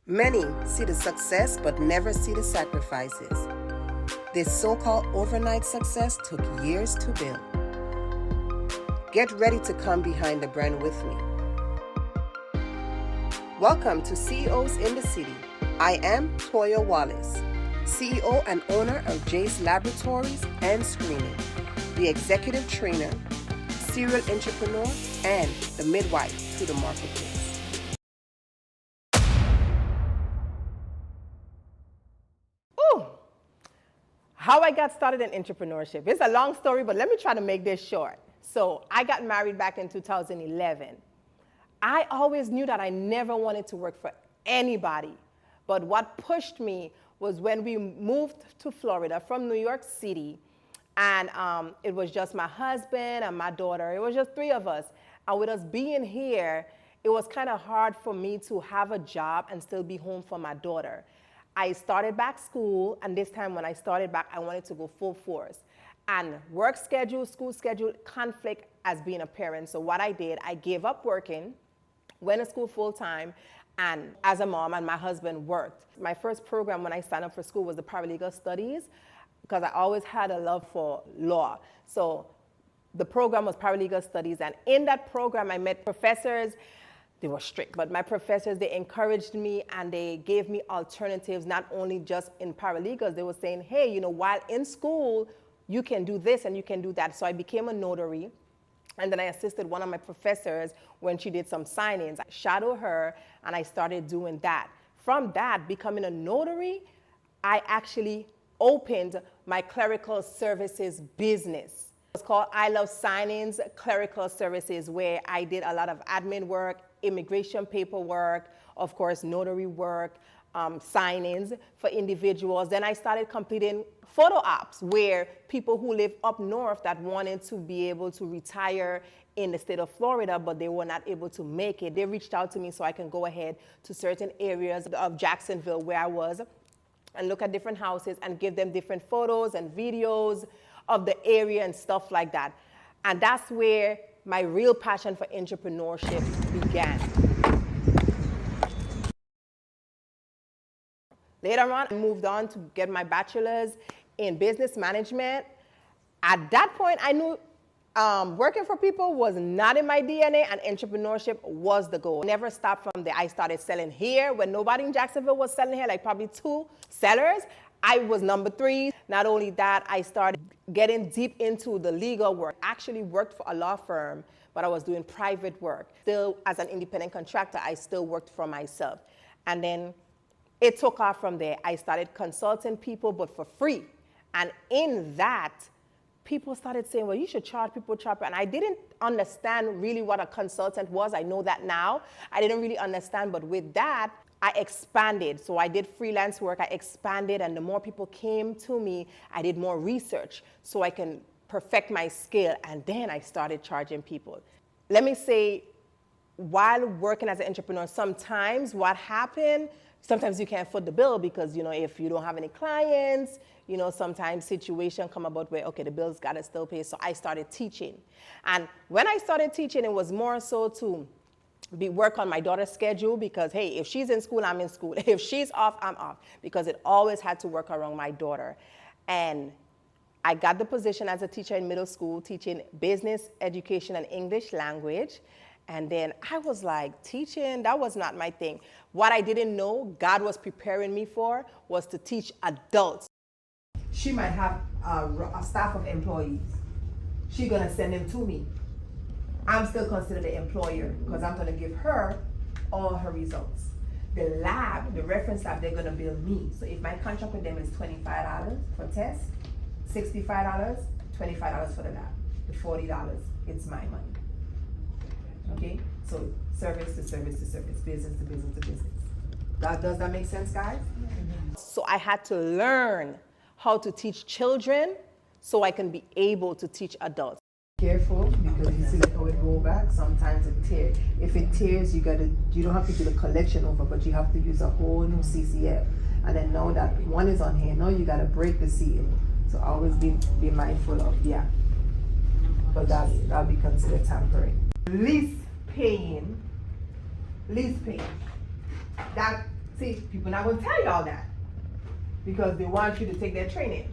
Many see the success but never see the sacrifices. This so-called overnight success took years to build. Get ready to come behind the brand with me. Welcome to CEOs in the City. I am Toia Wallace, CEO and owner of Jace Laboratories and Screening, the executive trainer, serial entrepreneur, and the midwife to the marketplace. How I got started in entrepreneurship. It's a long story, but let me try to make this short. So I got married back in 2011. I always knew that I never wanted to work for anybody. But what pushed me was when we moved to Florida from New York City, and it was just my husband and my daughter. It was just three of us. And with us being here, it was kind of hard for me to have a job and still be home for my daughter. I started back school, and this time when I started back, I wanted to go full force. And work schedule, school schedule, conflict as being a parent. So what I did, I gave up working, went to school full time, and as a mom, and my husband worked. My first program when I signed up for school was the paralegal studies, because I always had a love for law. So the program was paralegal studies, and in that program, I met professors. They were strict, but my professors, they encouraged me and they gave me alternatives, not only just in paralegals. They were saying, hey, you know, while in school, you can do this and you can do that. So I became a notary, and then I assisted one of my professors when she did some signings. I shadowed her, and I started doing that. From that, becoming a notary, I actually opened my clerical services business. It's called I Love Signings Clerical Services, where I did a lot of admin work, immigration paperwork, of course, notary work, signings for individuals. Then I started completing photo ops, where people who live up north that wanted to be able to retire in the state of Florida, but they were not able to make it. They reached out to me so I can go ahead to certain areas of Jacksonville where I was and look at different houses and give them different photos and videos of the area and stuff like that. And that's where my real passion for entrepreneurship began. Later on, I moved on to get my bachelor's in business management. At that point, I knew working for people was not in my DNA, and entrepreneurship was the goal. Never stopped from there. I started selling here when nobody in Jacksonville was selling here, like probably 2 sellers. I was number 3. Not only that, I started getting deep into the legal work. I actually worked for a law firm, but I was doing private work. Still, as an independent contractor, I still worked for myself. And then it took off from there. I started consulting people, but for free. And in that, people started saying, well, you should charge people. And I didn't understand really what a consultant was. I know that now. I didn't really understand, but with that, I expanded. So I did freelance work, I expanded, and the more people came to me, I did more research so I can perfect my skill, and then I started charging people. Let me say, while working as an entrepreneur, sometimes what happened, sometimes you can't foot the bill because, you know, if you don't have any clients, you know, sometimes situations come about where, okay, the bills gotta still pay. So I started teaching. And when I started teaching, it was more so to work on my daughter's schedule, because, hey, if she's in school, I'm in school. If she's off, I'm off, because it always had to work around my daughter. And I got the position as a teacher in middle school, teaching business, education, and English language. And then I was like, teaching, that was not my thing. What I didn't know God was preparing me for was to teach adults. She might have a staff of employees. She's gonna send them to me. I'm still considered the employer because I'm gonna give her all her results. The lab, the reference lab, they're gonna bill me. So if my contract with them is $25 for tests, $65, $25 for the lab. The $40, it's my money. Okay, so service to service to service, business to business to business. Does that make sense, guys? Mm-hmm. So I had to learn how to teach children so I can be able to teach adults. Careful, because you see how it go back. Sometimes it tears. If it tears, you don't have to do the collection over, but you have to use a whole new CCF. And then now that one is on here, now you gotta break the seal. So always be mindful of but that'll be considered tampering. Lease paying. That See, people not going to tell you all that because they want you to take their training.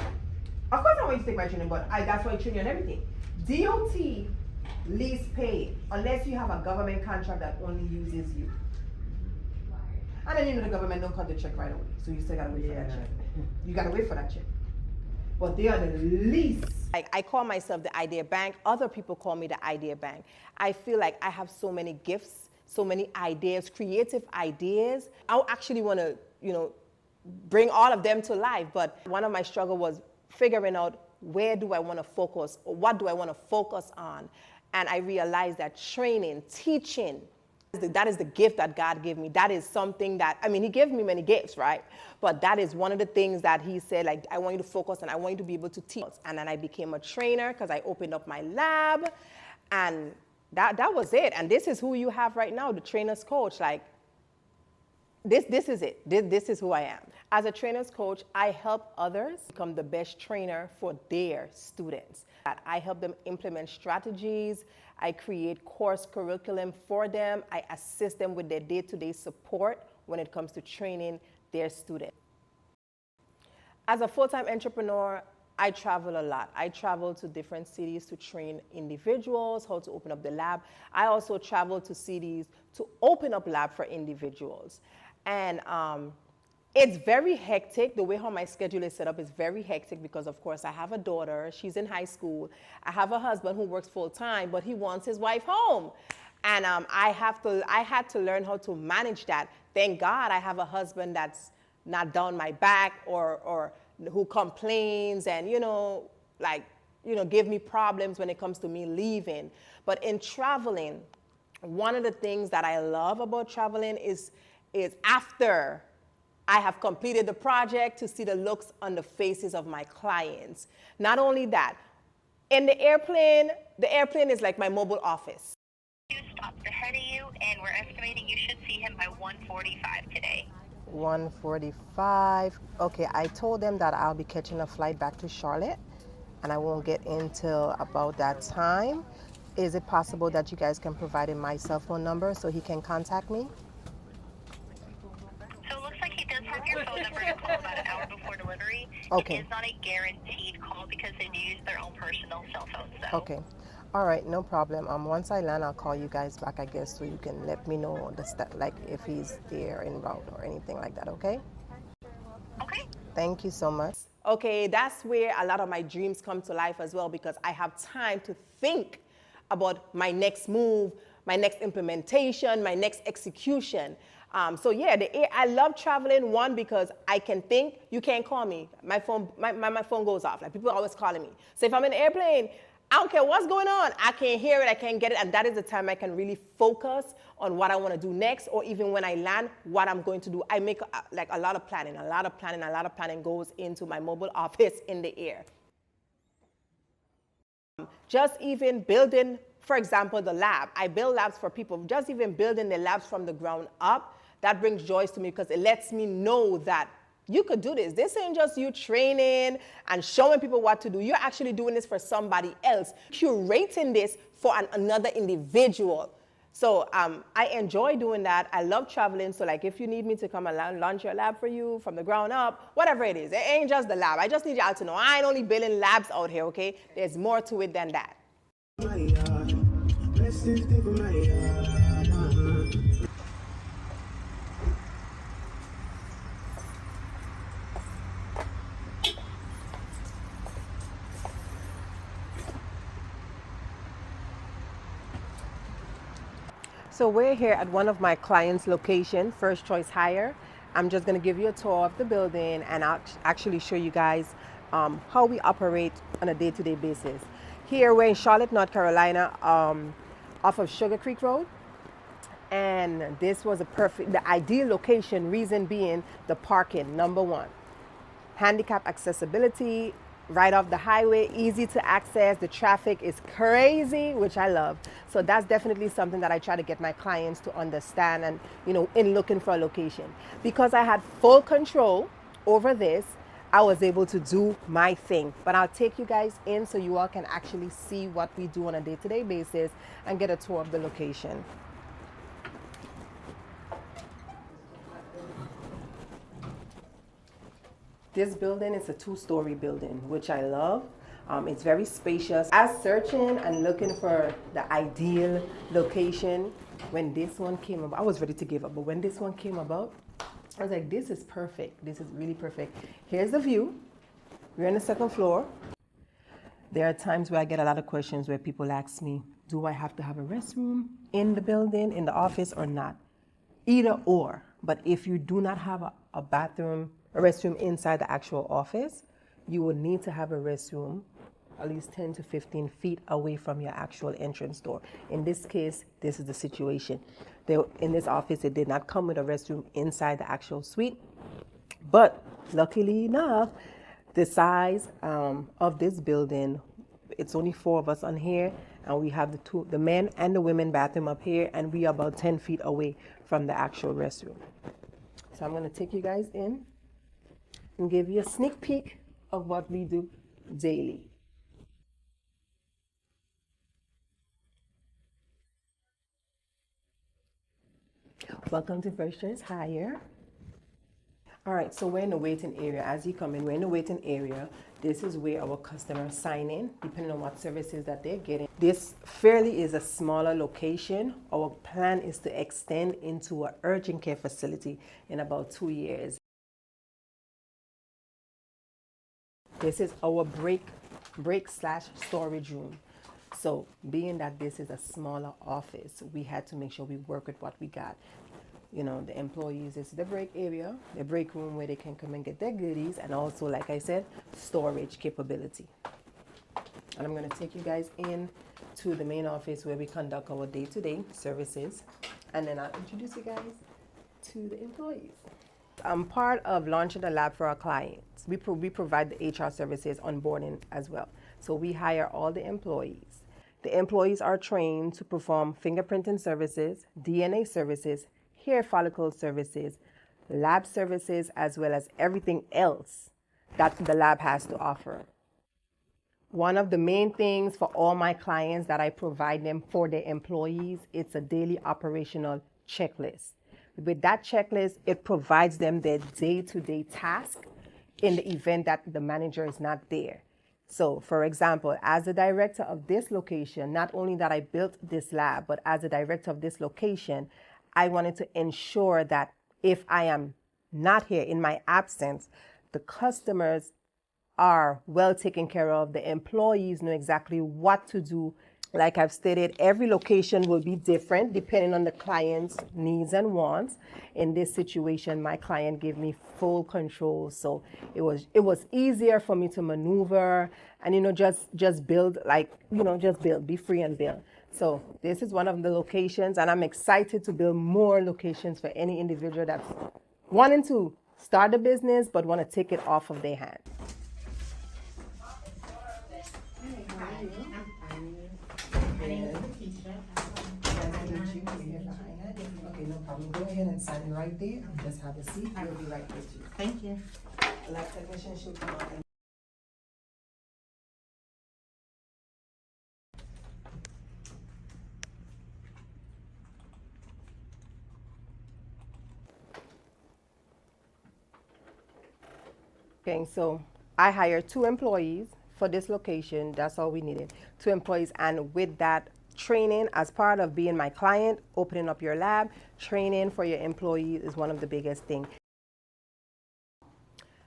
Of course I want you to take my training, but that's why I train you on everything. DOT, least paid, unless you have a government contract that only uses you. And then the government don't cut the check right away, so you still gotta wait for that check. You gotta wait for that check. But they are the least. Like, I call myself the idea bank. Other people call me the idea bank. I feel like I have so many gifts, so many ideas, creative ideas. I actually want to, bring all of them to life. But one of my struggles was figuring out where do I want to focus, or what do I want to focus on. And I realized that training, teaching, that is the gift that God gave me. That is something that, He gave me many gifts, right? But that is one of the things that He said, like, I want you to focus on, I want you to be able to teach. And then I became a trainer because I opened up my lab. And that was it. And this is who you have right now, the trainer's coach. Like, this is it. This is who I am. As a trainer's coach, I help others become the best trainer for their students. I help them implement strategies. I create course curriculum for them. I assist them with their day-to-day support when it comes to training their students. As a full-time entrepreneur, I travel a lot. I travel to different cities to train individuals, how to open up the lab. I also travel to cities to open up lab for individuals. And it's very hectic. The way how my schedule is set up is very hectic because, of course, I have a daughter. She's in high school. I have a husband who works full-time, but he wants his wife home. And I had to learn how to manage that. Thank God I have a husband that's not down my back or who complains and, give me problems when it comes to me leaving. But in traveling, one of the things that I love about traveling is after I have completed the project to see the looks on the faces of my clients. Not only that, in the airplane is like my mobile office. You stopped ahead of you, and we're estimating you should see him by 1:45 today. 1:45. Okay, I told them that I'll be catching a flight back to Charlotte, and I won't get in till about that time. Is it possible that you guys can provide him my cell phone number so he can contact me? So it looks like he does have your phone number to call about an hour before delivery. Okay. It is not a guaranteed call because they do use their own personal cell phones, though. Okay. All right, no problem. Once I land, I'll call you guys back, I guess, so you can let me know like if he's there en route or anything like that, okay? Okay. Thank you so much. Okay, that's where a lot of my dreams come to life as well because I have time to think about my next move, my next implementation, my next execution. I love traveling, one, because I can think. You can't call me. My phone goes off. Like, people are always calling me. So if I'm in an airplane, I don't care what's going on. I can't hear it. I can't get it. And that is the time I can really focus on what I want to do next, or even when I land, what I'm going to do. I make a lot of planning. A lot of planning goes into my mobile office in the air. Just even building, for example, the lab. I build labs for people. Just even building the labs from the ground up, that brings joy to me because it lets me know that you could do this. This ain't just you training and showing people what to do. You're actually doing this for somebody else, curating this for another individual. So I enjoy doing that. I love traveling. So like if you need me to come and launch your lab for you from the ground up, whatever it is, it ain't just the lab. I just need y'all to know I ain't only building labs out here, okay? There's more to it than that. So we're here at one of my clients' location, First Choice Hire. I'm just going to give you a tour of the building and I'll actually show you guys how we operate on a day-to-day basis. Here we're in Charlotte, North Carolina, off of Sugar Creek Road. And this was the ideal location, reason being the parking, number one. Handicap accessibility, right off the highway, easy to access. The traffic is crazy, which I love. So that's definitely something that I try to get my clients to understand and, in looking for a location. Because I had full control over this, I was able to do my thing. But I'll take you guys in so you all can actually see what we do on a day-to-day basis and get a tour of the location. This building is a 2-story building, which I love. It's very spacious. As searching and looking for the ideal location, when this one came about, I was ready to give up, but when this one came about, I was like, this is perfect. This is really perfect. Here's the view. We're on the 2nd floor. There are times where I get a lot of questions where people ask me, do I have to have a restroom in the building, in the office, or not? Either or. But if you do not have a restroom inside the actual office, you will need to have a restroom at least 10 to 15 feet away from your actual entrance door. In this case, this is the situation. In this office, it did not come with a restroom inside the actual suite. But luckily enough, the size of this building, it's only 4 of us on here, and we have the men and the women bathroom up here, and we are about 10 feet away from the actual restroom. So I'm going to take you guys in and give you a sneak peek of what we do daily. Welcome to First Choice Hire. All right, so we're in the waiting area. As you come in, we're in the waiting area. This is where our customers sign in, depending on what services that they're getting. This fairly is a smaller location. Our plan is to extend into an urgent care facility in about 2 years. This is our break/storage room. So being that this is a smaller office, we had to make sure we work with what we got. You know, the employees, this is the break area, the break room where they can come and get their goodies, and also, like I said, storage capability. And I'm going to take you guys in to the main office where we conduct our day-to-day services, and then I'll introduce you guys to the employees. I'm part of launching a lab for our clients. We provide the HR services onboarding as well. So we hire all the employees. The employees are trained to perform fingerprinting services, DNA services, hair follicle services, lab services, as well as everything else that the lab has to offer. One of the main things for all my clients that I provide them for their employees, it's a daily operational checklist. With that checklist, it provides them their day-to-day task in the event that the manager is not there. So, for example, as the director of this location, not only that I built this lab, but as the director of this location, I wanted to ensure that if I am not here in my absence, the customers are well taken care of. The employees know exactly what to do. Like I've stated, every location will be different depending on the client's needs and wants. In this situation, my client gave me full control, so it was easier for me to maneuver and just build, be free and build. So this is one of the locations, and I'm excited to build more locations for any individual that's wanting to start a business but want to take it off of their hands. Okay, no problem. Go ahead and sign right there. Just have a seat. We'll be right with you. Thank you. The lab technician should come out. Okay, so I hired 2 employees for this location. That's all we needed. 2 employees, and with that training, as part of being my client, opening up your lab, training for your employees is one of the biggest things.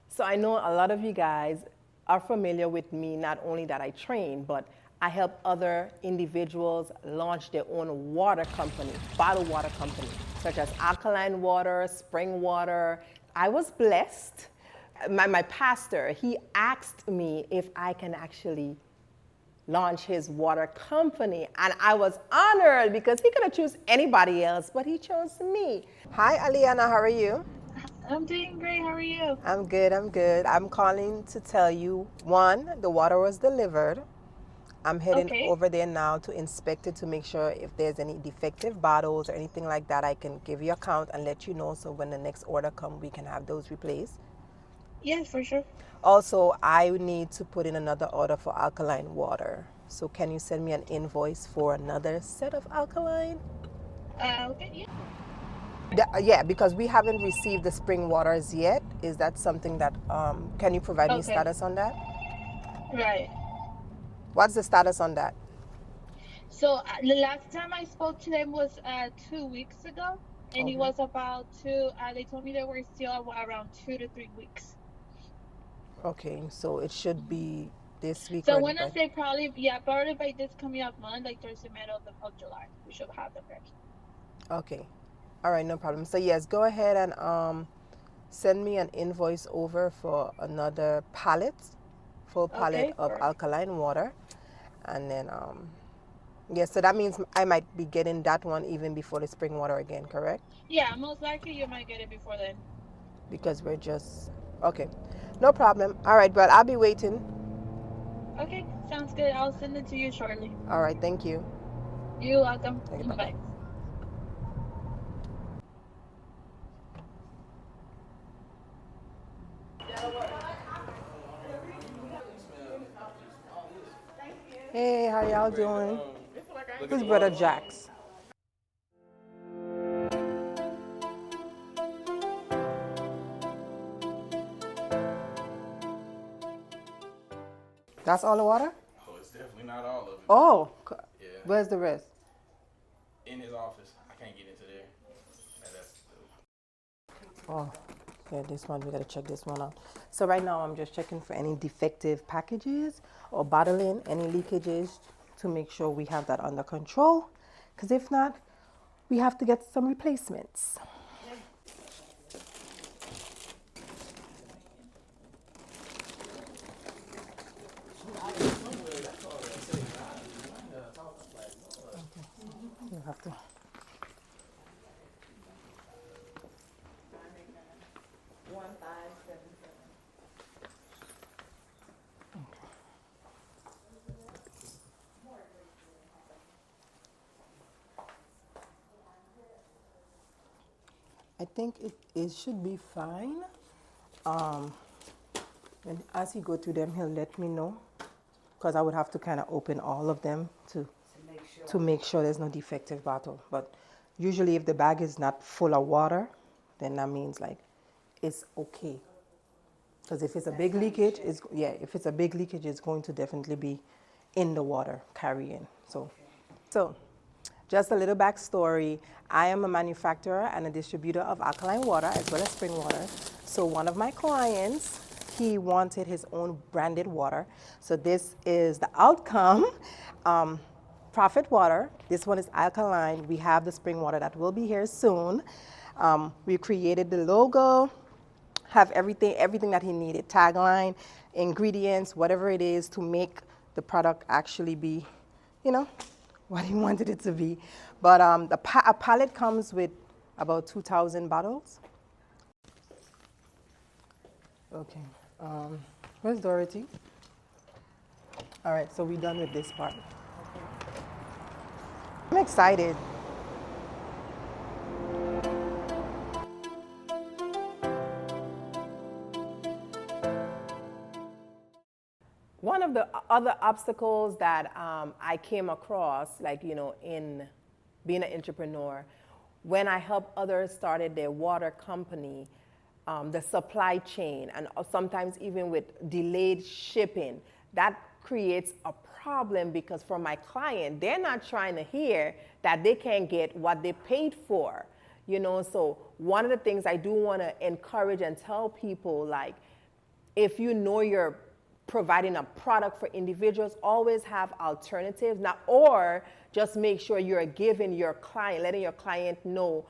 So I know a lot of you guys are familiar with me, not only that I train, but I help other individuals launch their own water company, bottled water company, such as alkaline water, spring water. I was blessed. My pastor, he asked me if I can actually launch his water company, and I was honored because he could have chosen anybody else, but he chose me. Hi, Aliana, how are you? I'm doing great. How are you? I'm good. I'm calling to tell you, 1, the water was delivered. I'm heading over there now to inspect it to make sure if there's any defective bottles or anything like that, I can give you a count and let you know, so when the next order comes, we can have those replaced. Yeah, for sure. Also, I need to put in another order for alkaline water. So can you send me an invoice for another set of alkaline? Okay, yeah. Yeah, because we haven't received the spring waters yet. Is that something that, can you provide me Okay. status on that? Right. What's the status on that? So the last time I spoke to them was 2 weeks ago, and it Okay. was about two. They told me they were still around 2 to 3 weeks. Okay, so it should be this week So or when I by. say probably, yeah, probably by this coming up month, like towards the middle of July, we should have them ready. Okay. All right, no problem. So yes, go ahead and send me an invoice over for another pallet, full pallet Okay. of Perfect. alkaline water, and then yes. So that means I might be getting that one even before the spring water again, correct? Yeah, most likely you might get it before then. Because we're just okay. No problem. All right, but I'll be waiting. Okay, sounds good. I'll send it to you shortly. All right, thank you. You're welcome. Okay, bye bye. Bye. Hey, how y'all doing? Who's brother Jax? That's all the water? Oh, it's definitely not all of it. Oh, Yeah. where's the rest? In his office. I can't get into there. Oh, yeah, this one, we gotta check this one out. So right now I'm just checking for any defective packages or bottling, any leakages to make sure we have that under control. Because if not, we have to get some replacements. You have to. I think it should be fine. And as he go through them, he'll let me know. Because I would have to kind of open all of them to make sure there's no defective bottle. But usually if the bag is not full of water, then that means like it's okay. Because if it's a big leakage, if it's a big leakage, it's going to definitely be in the water carrying. So just a little backstory. I am a manufacturer and a distributor of alkaline water as well as spring water. So one of my clients, he wanted his own branded water. So this is the outcome. Profit water. This one is alkaline. We have the spring water that will be here soon. We created the logo, have everything that he needed, tagline, ingredients, whatever it is to make the product actually be, what he wanted it to be. But a pallet comes with about 2,000 bottles. Okay, where's Dorothy? All right, so we're done with this part. I'm excited. One of the other obstacles that I came across, in being an entrepreneur, when I help others started their water company, the supply chain, and sometimes even with delayed shipping, that creates a problem because for my client, they're not trying to hear that they can't get what they paid for. So one of the things I do want to encourage and tell people, if you know you're providing a product for individuals, always have alternatives now, or just make sure you're giving your client, letting your client know,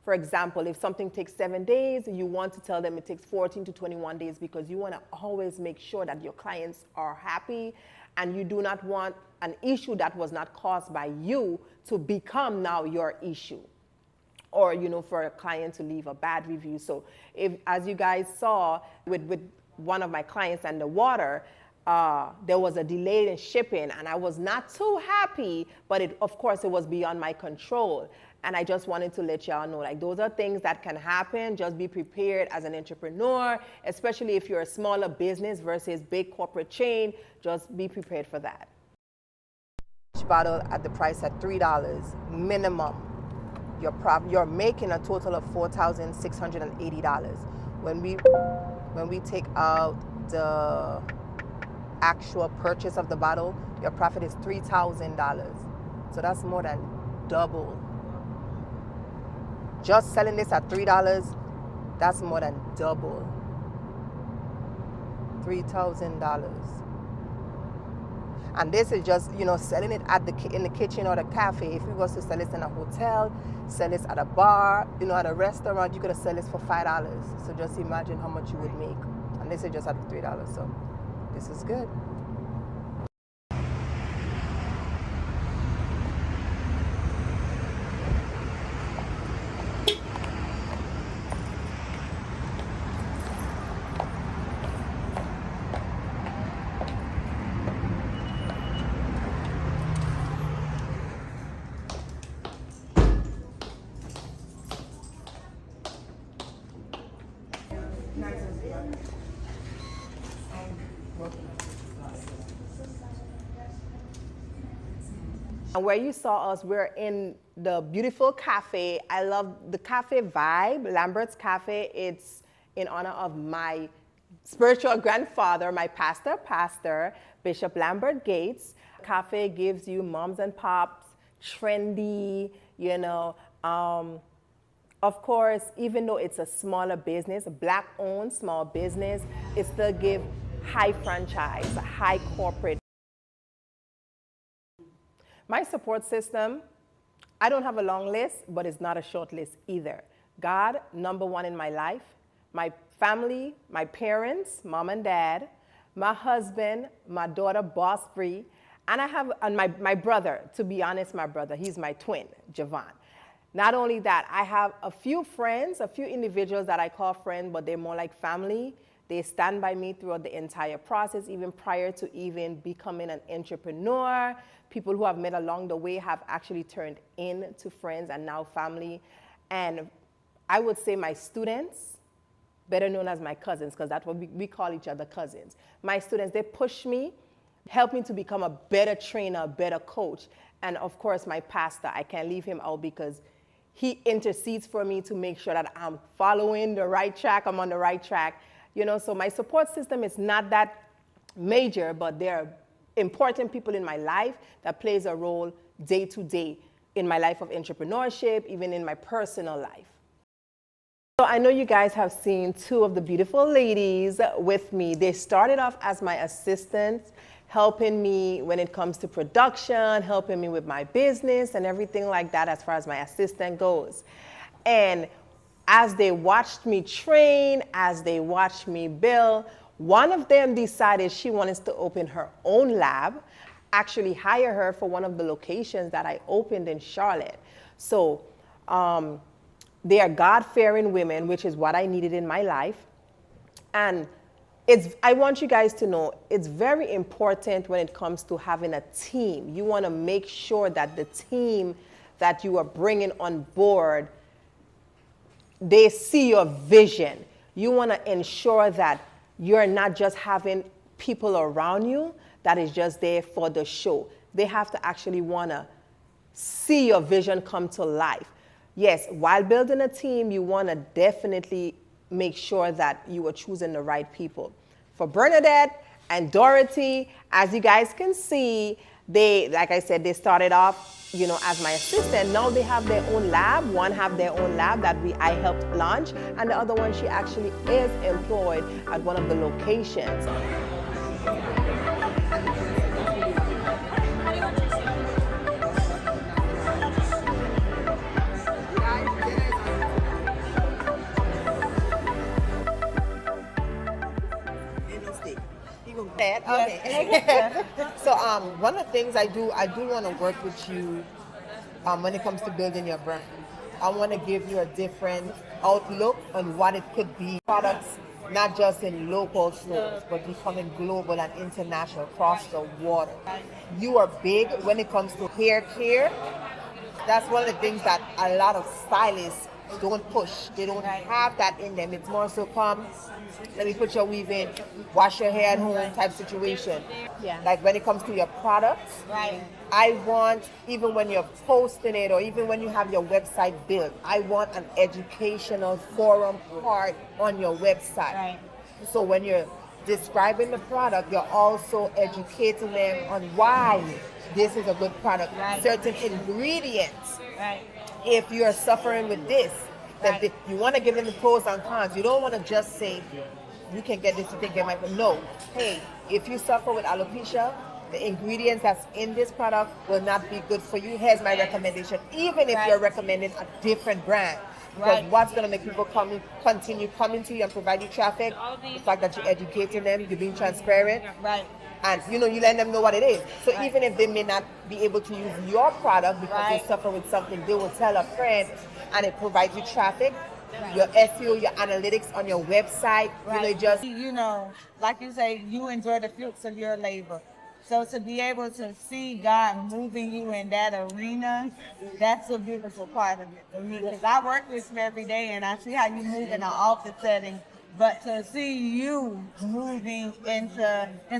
for example, if something takes 7 days, you want to tell them it takes 14 to 21 days because you want to always make sure that your clients are happy and you do not want an issue that was not caused by you to become now your issue. Or, for a client to leave a bad review. So as you guys saw with one of my clients and the water, there was a delay in shipping and I was not too happy, but of course it was beyond my control. And I just wanted to let y'all know, those are things that can happen. Just be prepared as an entrepreneur, especially if you're a smaller business versus big corporate chain, just be prepared for that. Each bottle at the price at $3 minimum. you're making a total of $4,680. When we take out the actual purchase of the bottle, your profit is $3,000. So that's more than double. Just selling this at $3, that's more than double. $3,000. And this is just, selling it in the kitchen or the cafe. If you was to sell this in a hotel, sell this at a bar, at a restaurant, you could have sold this for $5. So just imagine how much you would make. And this is just at $3. So this is good. And where you saw us, we're in the beautiful cafe. I love the cafe vibe, Lambert's Cafe. It's in honor of my spiritual grandfather, my pastor, Bishop Lambert Gates. Cafe gives you moms and pops, trendy, of course, even though it's a smaller business, a Black-owned small business, it still gives high franchise, high corporate. My support system, I don't have a long list, but it's not a short list either. God, number one in my life, my family, my parents, mom and dad, my husband, my daughter, Boss Bree, and I have my brother, to be honest, my brother, he's my twin, Javon. Not only that, I have a few friends, a few individuals that I call friends, but they're more like family. They stand by me throughout the entire process, even prior to even becoming an entrepreneur. People who I've met along the way have actually turned into friends and now family. And I would say my students, better known as my cousins, because that's what we call each other, cousins. My students, they push me, help me to become a better trainer, a better coach. And of course, my pastor, I can't leave him out because he intercedes for me to make sure that I'm following the right track, I'm on the right track. So my support system is not that major, but there are important people in my life that plays a role day to day in my life of entrepreneurship, even in my personal life. So I know you guys have seen two of the beautiful ladies with me. They started off as my assistants, helping me when it comes to production, helping me with my business and everything like that as far as my assistant goes. And as they watched me train, as they watched me build, one of them decided she wanted to open her own lab, actually hire her for one of the locations that I opened in Charlotte. So they are God-fearing women, which is what I needed in my life. And I want you guys to know, it's very important when it comes to having a team. You want to make sure that the team that you are bringing on board, they see your vision. You want to ensure that you're not just having people around you that is just there for the show. They have to actually want to see your vision come to life. Yes, while building a team, you want to definitely make sure that you are choosing the right people. For Bernadette and Dorothy, as you guys can see, they, like I said, they started off, as my assistant. Now they have their own lab. One have their own lab that I helped launch, and the other one, she actually is employed at one of the locations. Okay. So one of the things I do want to work with you when it comes to building your brand. I want to give you a different outlook on what it could be. Products not just in local stores, but becoming global and international across the water. You are big when it comes to hair care. That's one of the things that a lot of stylists don't push. They don't have that in them. It's more so come, let me put your weave in, wash your hair at home type situation. Yeah. Like when it comes to your products, I want, even when you're posting it or even when you have your website built, I want an educational forum part on your website. Right. So when you're describing the product, you're also educating them on why this is a good product. Right. Certain ingredients. Right. If you're suffering with this, that you want to give them the pros and cons. You don't want to just say, you can get this, you can get my... No. Hey, if you suffer with alopecia, the ingredients that's in this product will not be good for you. Here's my recommendation. Even if you're recommending a different brand. Because what's going to make people continue coming to you and provide you traffic? The fact that you're educating them, you're being transparent. Right. And you let them know what it is. So even if they may not be able to use your product because they suffer with something, they will tell a friend and it provides you traffic. Your SEO, your analytics on your website, like you say, you enjoy the fruits of your labor. So to be able to see God moving you in that arena, that's a beautiful part of it for me. Because I work with you every day and I see how you move in an office setting. But to see you moving and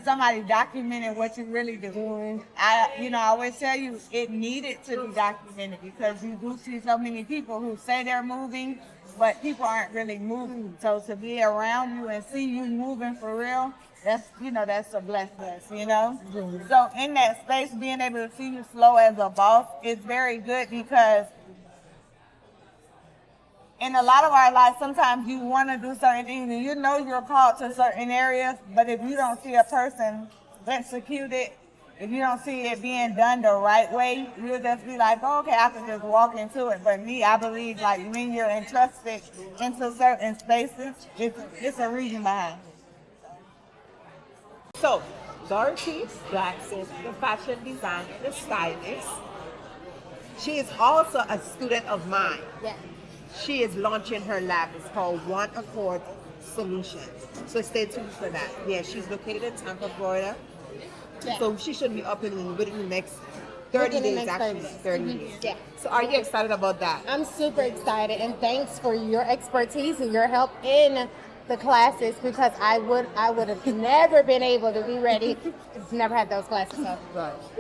somebody documenting what you really do, I always tell you it needed to be documented because you do see so many people who say they're moving, but people aren't really moving. So to be around you and see you moving for real, that's a blessing, So in that space, being able to see you flow as a boss is very good because in a lot of our lives, sometimes you want to do certain things and you're called to certain areas, but if you don't see a person execute it, if you don't see it being done the right way, you'll just be like, oh, okay, I can just walk into it. But me, I believe like when you're entrusted into certain spaces, it's a reason behind it. So, Dorothy Jackson, the fashion designer, the stylist, she is also a student of mine. Yeah. She is launching her lab. It's called One Accord Solutions. So stay tuned for that. Yeah, she's located in Tampa, Florida. Yeah. So she should be up and within the next 30 days, actually. 30 days. Yeah. So are you excited about that? I'm super excited, and thanks for your expertise and your help in the classes because I would have never been able to be ready. Never had those classes. So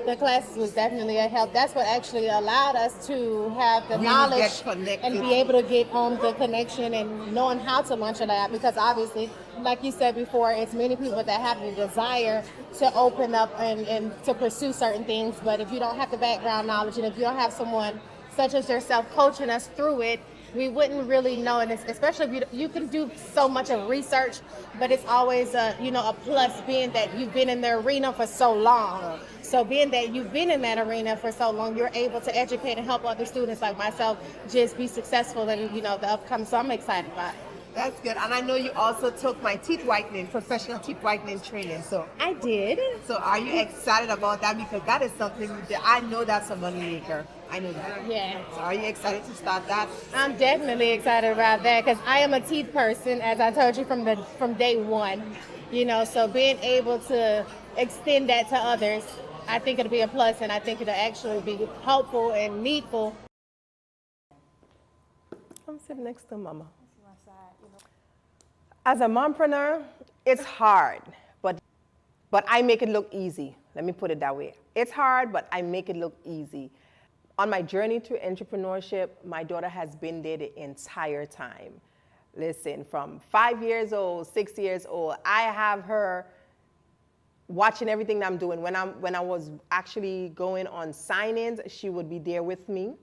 the classes was definitely a help. That's what actually allowed us to have the knowledge and be able to get on the connection and knowing how to launch a lab because obviously, like you said before, it's many people that have the desire to open up and to pursue certain things. But if you don't have the background knowledge and if you don't have someone such as yourself coaching us through it, we wouldn't really know, and especially if you can do so much of research, but it's always a plus being that you've been in the arena for so long. So being that you've been in that arena for so long, you're able to educate and help other students like myself just be successful in the upcoming. So I'm excited about it. That's good. And I know you also took my professional teeth whitening training. So I did. So are you excited about that? Because that is something that I know that's a money maker. I know that. Yeah. So are you excited to start that? I'm definitely excited about that because I am a teeth person, as I told you from day one. So being able to extend that to others, I think it'll be a plus, and I think it'll actually be helpful and needful. I'm sitting next to Mama. As a mompreneur, it's hard, but I make it look easy. Let me put it that way. It's hard, but I make it look easy. On my journey to entrepreneurship, my daughter has been there the entire time. Listen, from 5 years old, 6 years old, I have her watching everything that I'm doing. When I was actually going on sign-ins, she would be there with me.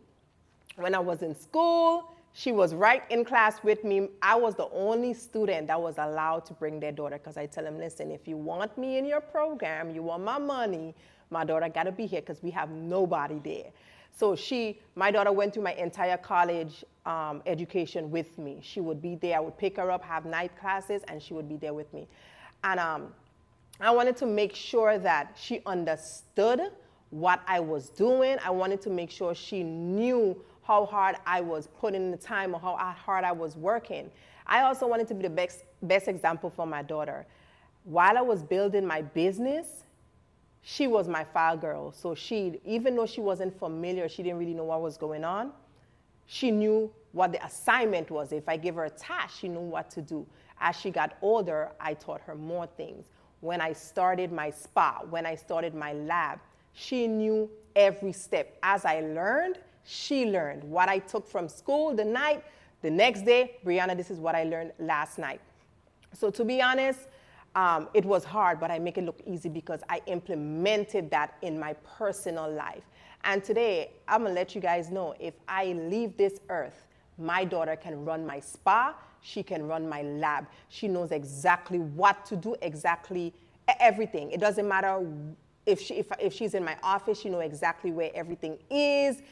When I was in school, she was right in class with me. I was the only student that was allowed to bring their daughter because I tell them, listen, if you want me in your program, you want my money, my daughter got to be here because we have nobody there. So my daughter went through my entire college education with me. She would be there. I would pick her up, have night classes, and she would be there with me. And I wanted to make sure that she understood what I was doing. I wanted to make sure she knew how hard I was putting in the time or how hard I was working. I also wanted to be the best example for my daughter. While I was building my business, she was my file girl. So even though she wasn't familiar, she didn't really know what was going on, she knew what the assignment was. If I give her a task, she knew what to do. As she got older, I taught her more things. When I started my spa, when I started my lab, she knew every step. As I learned, she learned. What I took from school the next day, Brianna, this is what I learned last night. So to be honest, it was hard, but I make it look easy because I implemented that in my personal life. And today, I'm gonna let you guys know, if I leave this earth, my daughter can run my spa, she can run my lab. She knows exactly what to do, exactly everything. It doesn't matter if she's in my office, she knows exactly where everything is.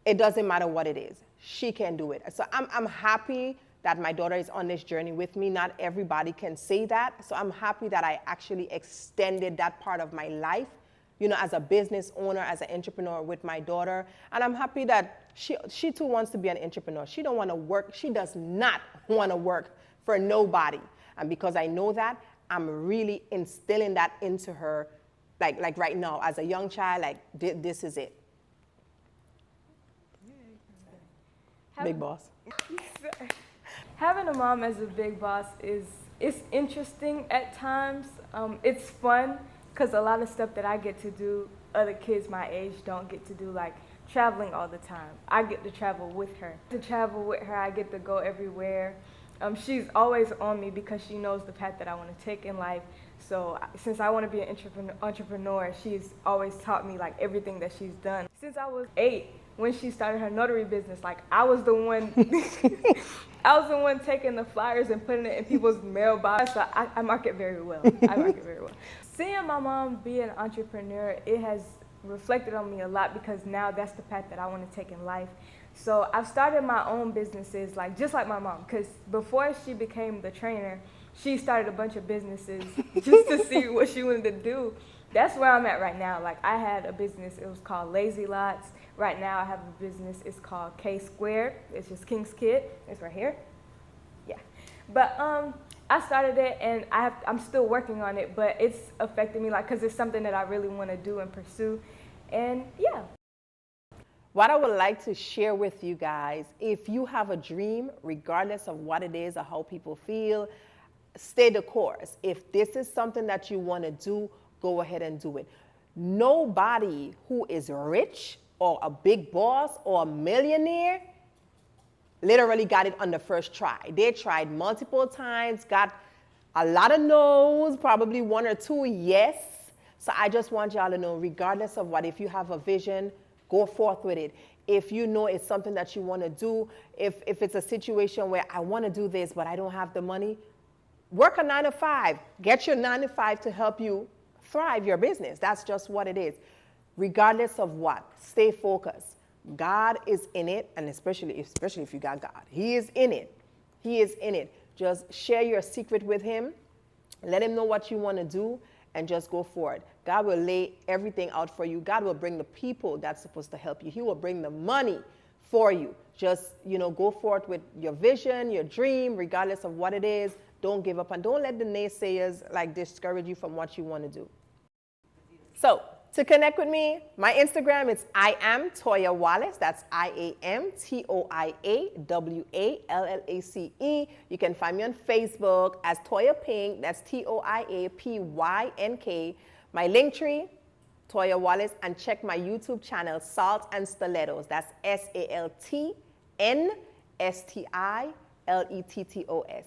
It doesn't matter what it is. She can do it. So I'm happy that my daughter is on this journey with me. Not everybody can say that. So I'm happy that I actually extended that part of my life, you know, as a business owner, as an entrepreneur with my daughter. And I'm happy that she too wants to be an entrepreneur. She don't want to work. She does not want to work for nobody. And because I know that, I'm really instilling that into her, like right now, as a young child, like this is it. Big boss. Having a mom as a big boss it's interesting at times. It's fun because a lot of stuff that I get to do, other kids my age don't get to do, like traveling all the time. I get to travel with her. I get to go everywhere. She's always on me because she knows the path that I want to take in life. So since I want to be an entrepreneur, she's always taught me like everything that she's done. Since I was 8, when she started her notary business, like I was the one taking the flyers and putting it in people's mailbox. So I market very well. Seeing my mom be an entrepreneur, it has reflected on me a lot because now that's the path that I want to take in life. So I've started my own businesses, like just like my mom, because before she became the trainer, she started a bunch of businesses just to see what she wanted to do. That's where I'm at right now. Like I had a business, it was called Lazy Lots. Right now I have a business, it's called K Squared. It's just King's Kid. It's right here. Yeah. But I started it and I'm still working on it, but it's affected me like because it's something that I really want to do and pursue. And yeah. What I would like to share with you guys, if you have a dream, regardless of what it is or how people feel, stay the course. If this is something that you want to do, go ahead and do it. Nobody who is rich or a big boss or a millionaire literally got it on the first try. They tried multiple times, got a lot of no's, probably 1 or 2 yes. So I just want y'all to know, regardless of what, if you have a vision, go forth with it. If you know it's something that you want to do, if it's a situation where I want to do this, but I don't have the money, work a 9 to 5. Get your 9 to 5 to help you thrive your business. That's just what it is. Regardless of what, stay focused. God is in it, and especially if you got God. He is in it. He is in it. Just share your secret with him. Let him know what you want to do, and just go for it. God will lay everything out for you. God will bring the people that's supposed to help you. He will bring the money for you. Just, go forth with your vision, your dream, regardless of what it is. Don't give up, and don't let the naysayers discourage you from what you want to do. So, to connect with me, my Instagram is I am Toia Wallace. That's IAMTOIAWALLACE. You can find me on Facebook as Toia Pink. That's TOIAPYNK. My Linktree, Toia Wallace, and check my YouTube channel, Salt and Stilettos. That's SALTNSTILETTOS.